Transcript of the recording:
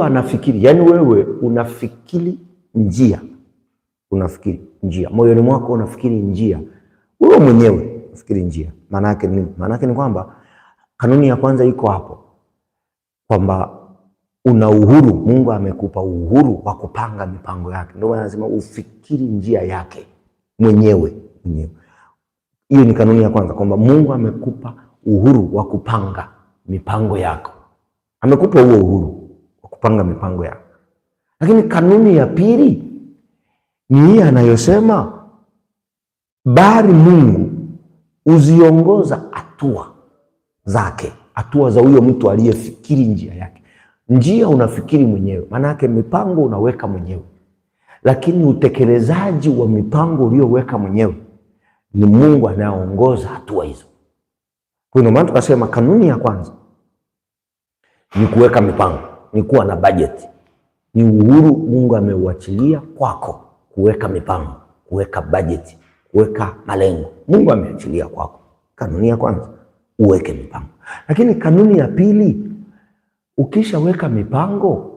anafikiri, yani wewe unafikiri njia, moyoni mwako unafikiri njia, wewe mwenyewe unafikiri njia. Maana yake nini? Maana yake ni kwamba kanuni ya kwanza iko hapo, kwamba una uhuru. Mungu amekupa uhuru wa kupanga mipango yake, ndio maana anasema ufikiri njia yake mwenyewe. Hiyo ni kanuni ya kwanza, kwamba Mungu amekupa uhuru wa kupanga mipango yako, amekupa huo uhuru wa kupanga mipango yako. Lakini kanuni ya pili ni hii anayosema, bali Mungu uziongoza hatua zake, hatua za huyo mtu aliyefikiri njia yake. Njia unafikiri mwenyewe, maana yake mipango unaweka mwenyewe, lakini utekelezaji wa mipango uliyoweka mwenyewe ni Mungu anayeongoza hatua hizo. Kwa hiyo maana tukasema kanuni ya kwanza ni kuweka mipango, ni kuwa na budget. Ni uhuru Mungu ameuachilia kwako kuweka mipango, kuweka budget, kuweka malengo. Mungu ameachilia kwako. Kanuni ya kwanza, uweke mipango. Lakini kanuni ya pili, ukishaweka mipango